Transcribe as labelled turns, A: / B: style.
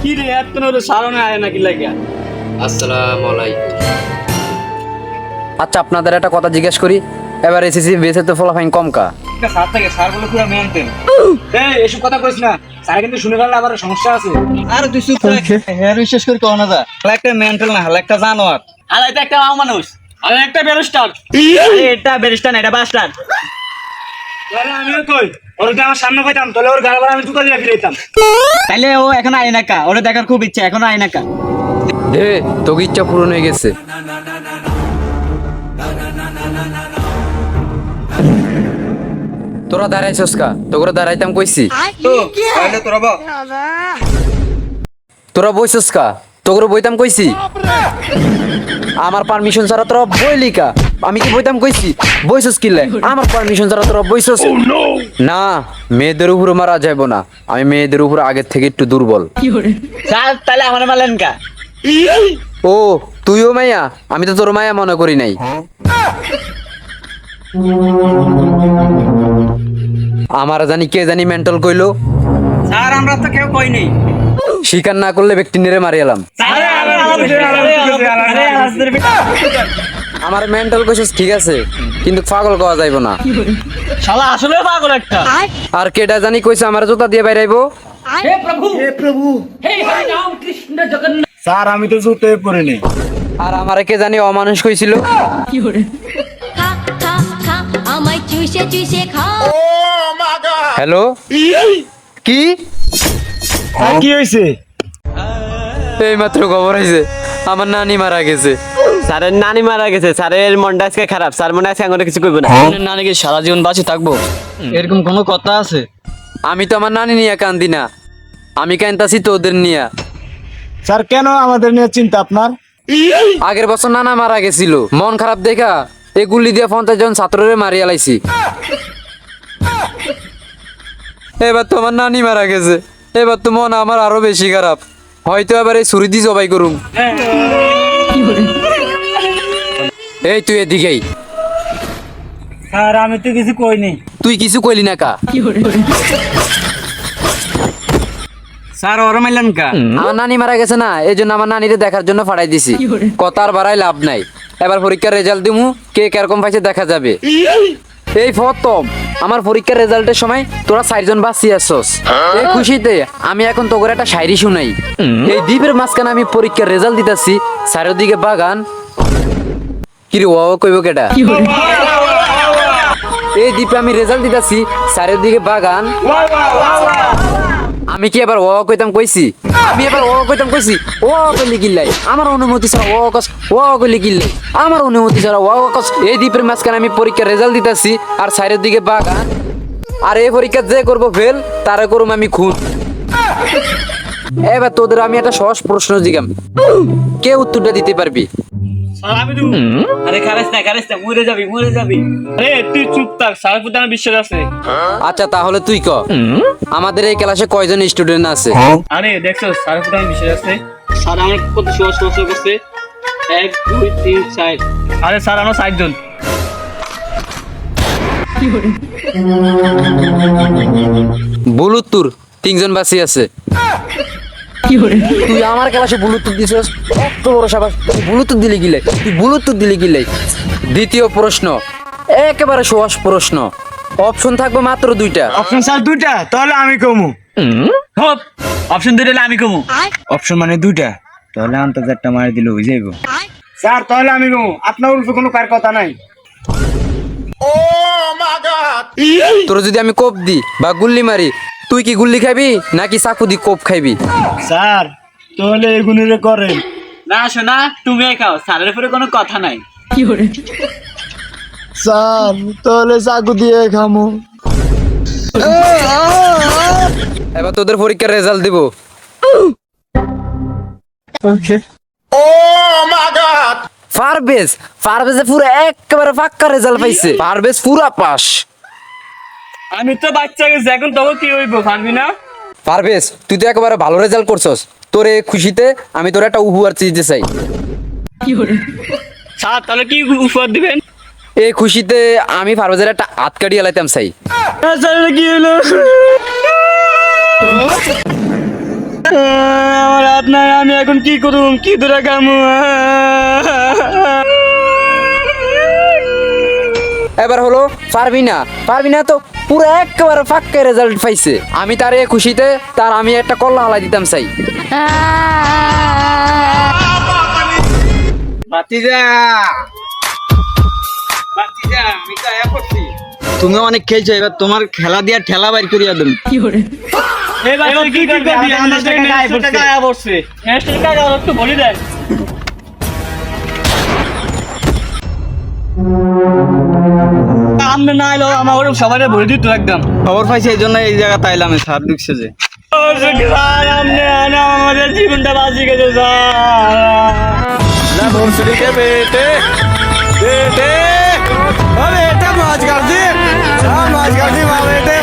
A: কি রে এত নরে সারনে আয় নাকি লাগিয়া?
B: আসসালামু আলাইকুম।
C: আচ্ছা আপনাদের একটা কথা জিজ্ঞেস করি, এবার এসএসসি বেসে তো ফলাফাইন কম কা?
A: এটা স্যার থেকে স্যার বলে পুরো মেনটেন। এই এসব কথা কইছ না, স্যার কিন্তু শুনে ফেললে আবার সমস্যা আছে।
D: আর তুই চুপ থাক, হ্যাঁ বিশেষ করে কও না যা। একটা মেন্টাল না, একটা জানোয়ার।
A: আর এটা একটা মাও মানুষ, আর একটা ব্যারিস্টার।
D: আরে এটা ব্যারিস্টার না, এটা বাস্টার।
A: আরে আমিও কই, ওর যদি আমার সামনে কইতাম তাহলে ওর গালবার আমি জুতা দিয়ে ফিরাইতাম।
D: তাইলে ও এখন আয় না কা, ওরে দেখার খুব ইচ্ছা, এখন আয় না কা।
C: দে তোকে ইচ্ছা পূরণ হয়ে গেছে। তোরা দাঁড়াইছস কা? তোরা দাঁড়াইতাম কইছি।
D: তো তাইলে তোরা বল।
C: তোরা বইছস কা? তোকে বইতাম কইছি। আমার পারমিশন ছাড়া তোরা বইলি কা? আমি কি বইতাম কইছি? বইছস কিলে? আমার পারমিশন ছাড়া তোরা বইছস? না, মেয়েদের উপর মারা যাইব না। আমি মেয়েদের উপর আগের থেকে একটু দুর্বল।
D: স্যার তাইলে আমার মারলেন কা?
C: ও তুইও মাইয়া? আমি তো তোর মায়া মনে করি নাই। আমার জানি কে জানি মেন্টাল কইলো।
D: স্যার আমরা তো কেউ কই নাই।
C: স্বীকার না করলে ব্যক্তি নেড়ে মারি এলাম। আমার মেন্টাল কইছিস ঠিক আছে, কিন্তু পাগল কওয়া যাইব না।
D: শালা আসলে পাগল একটা।
C: আর কেডা জানি কইছে আমার জুতা দিয়ে বাইরাইবো।
A: স্যার আমি তো জুতে পরে নেই।
C: আর আমারে কে জানি অমানুষ কইছিল।
E: খা খা খা আমায় চুষে চুষে খা
C: হ্যালো কি?
A: কি হইছে?
C: এই মাত্র খবর আইছে আমার নানি মারা গেছে।
D: স্যারের নানি মারা গেছে, স্যারের মনটা আজকে খারাপ, স্যার মনে আছে আঙুলে কিছু কইব না।
A: নানি কি সারা জীবন বাঁচে থাকবো?
D: এরকম কোনো কথা আছে?
C: আমি তো আমার নানি নিয়ে কান্দি না, আমি কান্তাছি তোদের নিয়ে।
A: স্যার কেন আমাদের নিয়ে চিন্তা আপনার?
C: আগের বছর নানা মারা গেছিল, মন খারাপ দেখা এই গুলি দিয়ে 50 জন ছাত্ররে মারিয়া লাইছি। এবার তো আমার নানি মারা গেছে, এবার তো মন আমার আরো বেশি খারাপ। হয়তো এবার এই ছুরি দিয়ে জবাই করুম। এই তুই এদিকেই।
A: স্যার আমি তো কিছু কই নেই।
C: তুই কিছু কইলি না কা?
D: স্যার ওরে মারলেন কা?
C: আমার নানি মারা গেছে না, এই জন্য আমার নানিরে দেখার জন্য ফাড়াই দিছি। কথা আর বাড়াই লাভ নাই, এবার পরীক্ষার রেজাল্ট দিমু, কে কিরকম পাইছে দেখা যাবে। এই প্রথম আমার পরীক্ষার রেজাল্টের সময় তোরা 4 জন বাঁচি আসছস। এই খুশিতে আমি এখন তোকে একটা শায়রি শুনাই। এই দ্বীপের মাঝখানে আমি পরীক্ষার রেজাল্ট দিতেছি, চারিদিকে বাগান। কিরে ও কইব কেটা? এই দ্বীপে আমি রেজাল্ট দিতেছি, চারিদিকে বাগান। আমি কি এবার ও কইতাম কইছি? আমি এবার ও কইতাম কইছি? ও কইলি কিল্লাই আমার অনুমতি ছাড়া ও কস, ও কইলি কিল্লাই আমার অনুমতি ছাড়া ও কস। এই দ্বীপের মাঝখানে আমি পরীক্ষার রেজাল্ট দিতেছি আর সাইডের দিকে বাগান। আর এই পরীক্ষা যে করবো ফেল তারে করুম আমি খুন। এবার তোদের আমি একটা সহজ প্রশ্ন জিগাম, কে উত্তরটা দিতে পারবি?
A: স্যার আমি দেবো।
D: আরে খারাস না, মরে যাবি, মরে যাবি।
A: আরে তুই চুপ থাক, স্যারের প্রতি আমার বিশ্বাস আছে।
C: আচ্ছা তাহলে তুই ক, আমাদের এই ক্লাসে কয়জন স্টুডেন্ট আছে?
A: আরে দেখছো স্যারের প্রতি আমার বিশ্বাস আছে। স্যার আমার কত সহজ প্রশ্ন করছে, 1 2 3 4। আরে স্যার আমরা 4 জন।
C: ভুল উত্তর, 3 জন বাকি আছে। তুই আমার ক্লাসে ব্লুটুথ দিছিস, এত বড় সাবাস, তুই ব্লুটুথ দিলি গিলে, তুই ব্লুটুথ দিলি গিলে। দ্বিতীয় প্রশ্ন একেবারে সহজ প্রশ্ন, অপশন থাকবে মাত্র 2টা।
A: অপশন স্যার 2টা, তাহলে আমি কমু।
D: হপ অপশন দুইটা হলে আমি কমু। অপশন মানে দুইটা, তাহলে আন্তর্জাতিকটা মারি দিলে হয়ে যাইব।
A: স্যার তাহলে আমি কমু, আপনার উপরে কোনো কার কথা নাই।
C: তোর যদি আমি কোপ দি বা গুল্লি মারি, তুই কি গুল্লি খাবি নাকি চাকু দি কোপ খাইবি?
A: স্যার তাহলে এগুনিরে করেন।
D: না শোনা, তুমি খাও, স্যারের উপরে কোনো কথা নাই।
A: স্যার তাহলে চাকু দিয়ে খামু।
C: এবার তোদের পরীক্ষার রেজাল্ট দিব।
A: ওকে।
C: পারভেজে পুরো একেবারে পাক্কা রেজাল্ট পাইছে, পারভেজ পুরা পাস।
A: আমি তো বাচ্চা গেছি, এখন তবে কি হইব পারবি না?
C: পারভেজ তুই তো একেবারে ভালো রেজাল্ট করছস, তোর এই খুশিতে আমি তোর একটা উপহার দিতে চাই।
A: স্যার তাহলে কি উপহার দিবেন?
C: এই খুশিতে আমি পারভেজের একটা হাত কাটিয়ে লাইতাম চাই।
A: স্যার কি হলো?
D: আমার হাত নাই, আমি এখন কি করুম, কি ধরে খামু?
C: এবার হলো পারবি না তো পুরো একেবারে ফাক্কা রেজাল্ট পাইছে। আমি তার এই খুশিতে তার আমি একটা কল্লা হালাই দিতাম চাই।
D: ভাতিজা, আমি তো আয়া করছি। তুমি অনেক খেলছো, এবার তোমার খেলা দিয়া ঠেলা বাইর করিয়া দেব।
A: এবার তুই কি করবি? আমাদের টাকা আয়া পড়ছে। নেক্সট টাকা একটু বলি দেন।
D: আমনে না এলো আমার ওরকম সবাই ভরে দিত একদম। খবর পাইছি এই জন্য এই জায়গা তাইলাম, স্যার ঢুকছে যে।
A: স্যার আপনি আমাদের জীবনটা বাঁচিয়ে গেছে স্যার।
D: বেটে বেটে মাছ কাটছি মা বেটে।